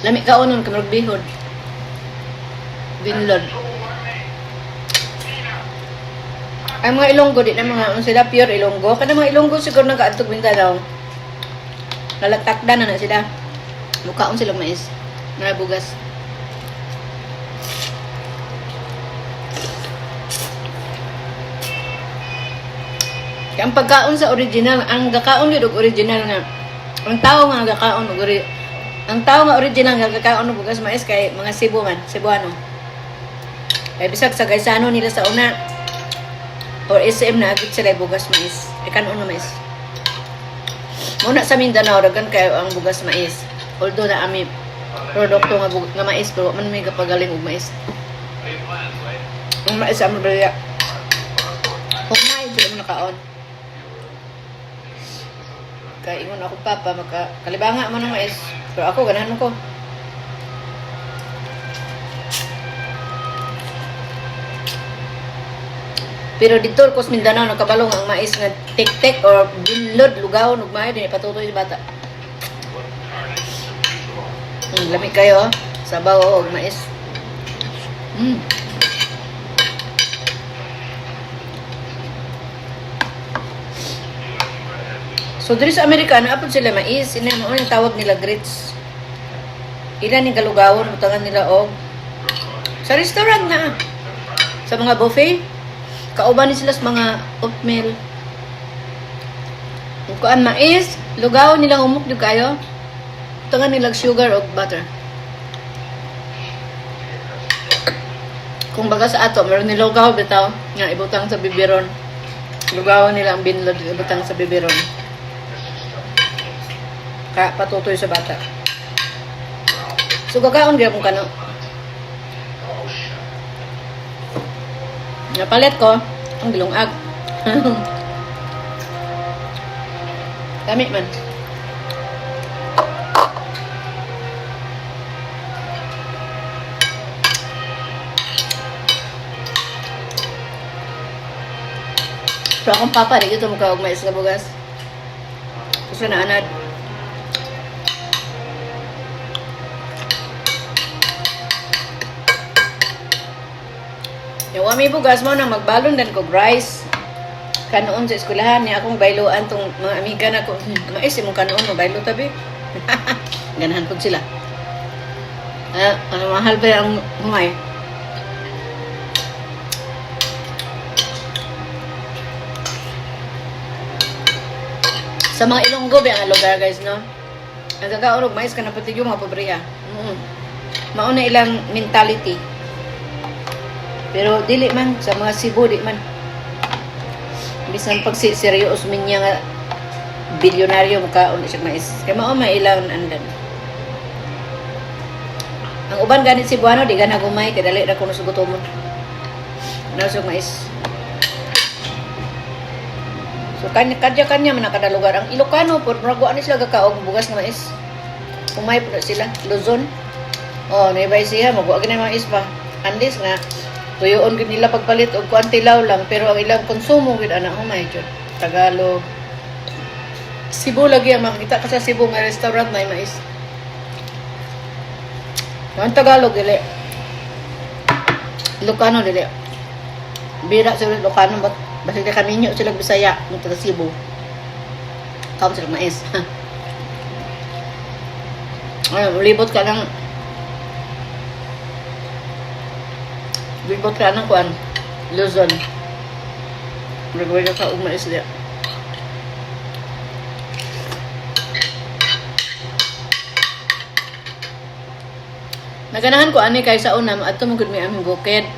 Lami ka unon ka magbihod. Binlod. Ang mga Ilonggo di na mga sila pure Ilonggo. Kada mga Ilonggo siguro nagaadtog Mindanao. Nalagtakdan na sila. Mukhaon sila mais. Mga bugas. Kaya ang pagkaon sa original, ang gakaon yun original nga. Ang tao nga gakaon ang tao nga original nga gakaon ng bugas mais kay mga Cebu man, Cebuano. Kaya bisag sa Gaisano nila sa una or SM na agit sila bugas mais. Kanon na mais. Muna sa Mindanao dagan kayo ang bugas mais. Although na ami produkto nga mais pero man may kapagaling og mais. Ang mais sa Ambraya. Kung may sila mo nakaon. Kaya ingon ako papa kalibanga man ng mais. Pero ako ganahan ko. Pero dito ko sa Mindanao nakabalong ang mais nga tek-tek or binlod lugaw ug may dinhi patutoy sa bata. Lamig kayo sabaw og mais. So diri sa Amerika naapod sila mais, ina mo ang tawag nila grits. Ila ning kalugawon utangan nila og sa restaurant na sa mga buffet kauban ni sila sa mga oatmeal. Kung kuan mais, lugaw nila umok di kayo. Utangan nila sugar o butter. Kung baga sa ato, meron nila lugaw bitaw nga ibutang sa bibiron. Lugaw nila ang binlod ibutang sa bibiron. Ka patutoy sa bata. So gagaon gyud kung kano. Napalit ko ang gilungag. Dami man. Pero akong papa, di ito mukha og mais na bugas. Gusto na anad. Yung wami bugas mo na magbalon dan ko rice. Kanoon sa eskwelahan ni akong bayloan tong mga amiga na ko. Mais imong kanoon mo baylo tabi. Ganahan pud sila. Ano mahal ba ang humay? Sa mga Ilonggo ba ang lugar guys no? Ang gagaon og mais kana pati yung mga pobriya. Mauna ilang mentality. Pero dili man sa mga Cebu di man. Bisan pag serious min niya nga bilyonaryo makaon siya mais. Kay mao may ilang andan. Ang uban ganit Cebuano di gana gumay kay dali ra kuno sugutomon. Nasog mais. So kanya man kada lugar ang Ilocano pud murag ani sila gakaog bugas nga mais. Umay pud sila Luzon. Oh, naibay siya magwa gani mais pa. Andis nga tuyoon gid nila pagpalit og kuan tilaw lang pero ang ilang konsumo gid ana humay jud. Tagalog. Cebu lagi ang makita ka sa Cebu nga restaurant na mais. Ang Tagalog dili. Ilocano dili. Bira sa Ilocano basta ka ninyo sila Bisaya ng taga Cebu. Kaon sila mais. Ay, libot ka lang. Libot ka ng kuan. Luzon. Magawin ka og mais diya. Naganahan ko ani kay sa una adto mo gud mi aming bukid.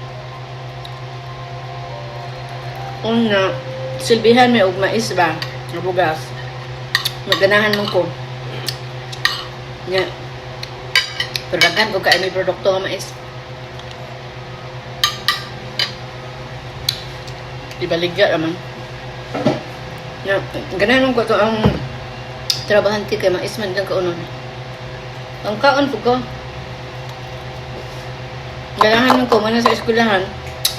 Una silbihan may og mais ba nga bugas. Maganahan mo ko. Nya. Pero daghan ko kay may produkto nga mais. Ibaligya naman. Ya, ganahan ko to ang trabahante kay mais man lang kaunon. Ang kaon po ko. Ganahan ko man sa eskwelahan.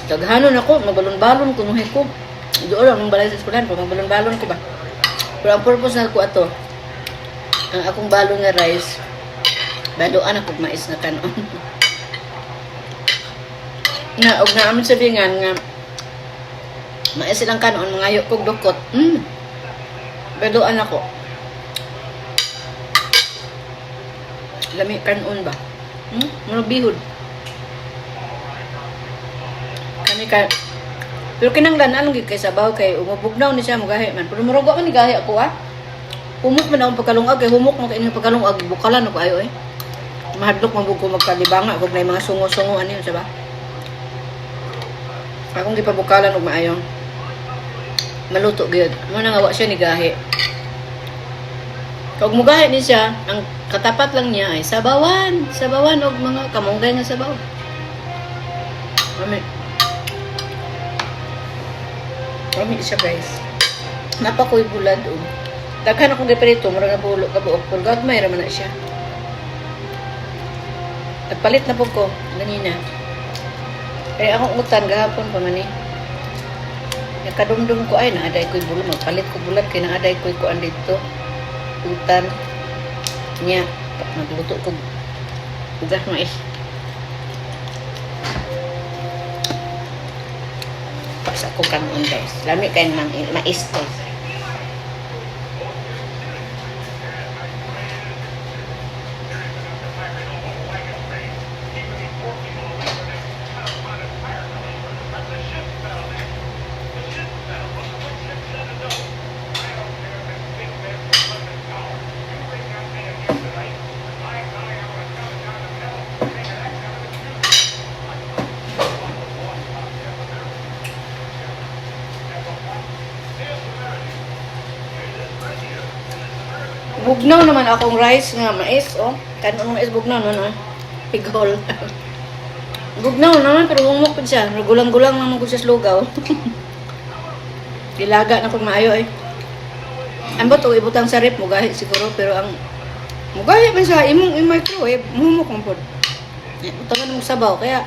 Daghanon ako, mabalon-balon ko nuhay ko. Doon lang balay sa eskwelahan ko, mabalon-balon ko ba. Pero ang purpose na ko ato, ang akong balon nga rice, Baluan ako mais na kanon. Nga, og na amin sabihan nga, mais silang kanon, mga ayok kog dukot. Baluan ako. Lami kanon ba? Mga bihod. Kami ka, pero kinanglan anong gid kay sabaw kay umubugnaw ni siya mugahi man. Pero murugo man ni gahi ako Humok man akong pagkalungag kay humok man kay pagkalungag bukalan ako ayo Mahadlok man ko magkalibanga kog nay mga sungo-sungo ani sa ba. Akong gipabukalan og maayo. Maluto gyud. Mo nang awa siya ni gahi. Kag mugahi ni siya, ang katapat lang niya ay sabawan og mga kamunggay nga sabaw. Kami siya guys. Napakoy bulad daghan akong giprito, mura na bulo kabuok pul gagmay ra man na siya. Nagpalit na po ko ganina. Kaya akong utan gahapon pa man Nakadumdum ko ay naaday ko'y bulo, magpalit ko bulad kay naaday ko'y kuan dito. Utan niya nagluto ko ugas mais. Sa ko kanon guys. Lami kay mais guys. Bugnaw naman akong rice nga mais, Kanon mais bugnaw naman, Pigol. Bugnaw naman, pero humok po siya. Gulang-gulang naman ko siya slugaw. Dilaga na kung maayo Ambot o ibutang sa rep, mugahi siguro. Pero ang mugahi man siya, imong microwave, humok man po. Butangan mong sabaw, kaya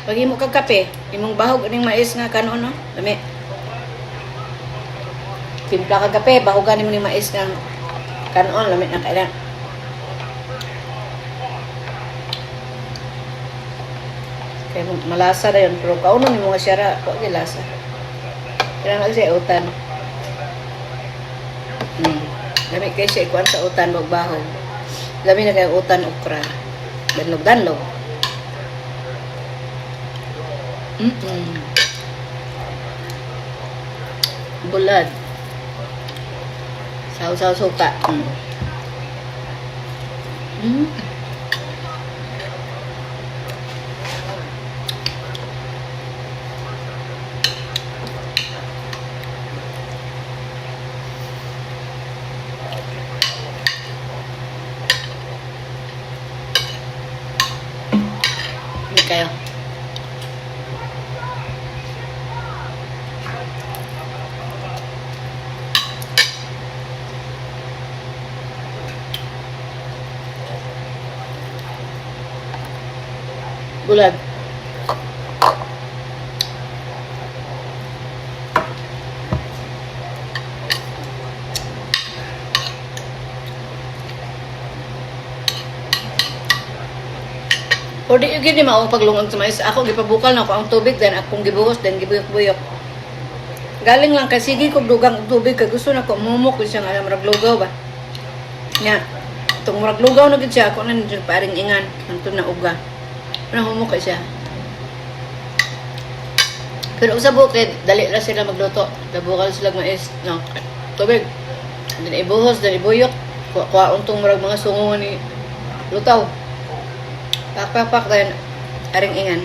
pag imo kag kape, imong bahog aning mais nga kanon, Dami. Timpla kag kape, bahogan mo ni mais nga kanon, lamit na kailan. Kaya malasa na yun. Pero kaunon yung mga syara, huwag yung lasa. Kaya nga siya utan. Lamit kayo siya ikuan sa utan, magbahog. Lamit na kayo utan, okra. Danlog-danlog. Bulad. Saw-saw suka. Ini kayo. Bulad. O di yung gini mao paglungag sa mais. Ako gipabukal na ako ang tubig, then akong gibuhos, then gibuyok-buyok. Galing lang kasi sige ko dugang tubig kay gusto na ko mumok siya nga murag lugaw ba. Nya, itong murag lugaw na gid siya ako na dyan paring ingan anto na uga. Humok siya. Pero sa bukid, dali na sila magluto. Dabukal sila mais, tubig. Then ibuhos, then ibuyok. Kuha untong murag mga sungo ni lutaw. Pak, then aring ingan.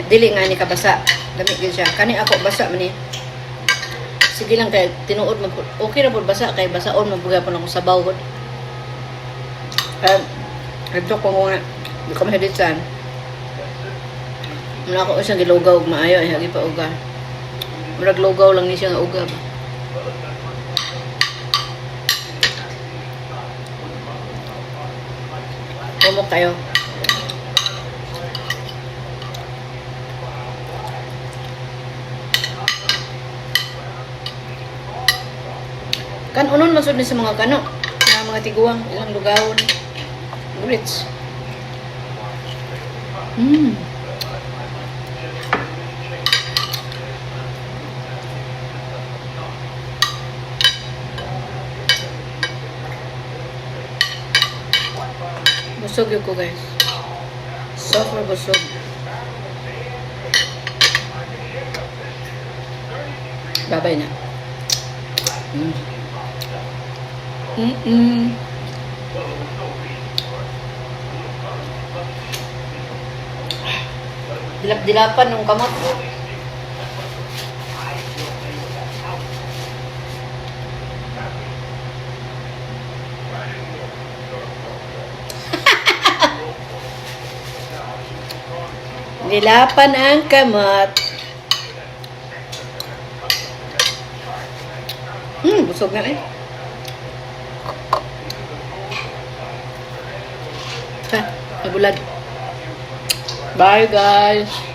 Dili nga ni kabasa. Dami gyud siya. Kani ako basa man ni. Sige lang kay tinuod man okay ra pud basa kay basaon mabuga pa ako sa bawod. Ito ko nga di ko maheditsan. Muna ako isang gilugaw og maayo ay hagi pa uga. Murag lugaw lang ni siya nga uga ba. Kumok kayo. Kan unon masud ni sa mga kano, mga tiguang ilang lugawon. Grits. Mm. Busog yun ko guys. Super busog. Babay na. Mm. Mm-mm. Dilap-dilapan ng kamot. Dilapan ang kamot. Busog na eh. Ha, nabulad. Bye guys.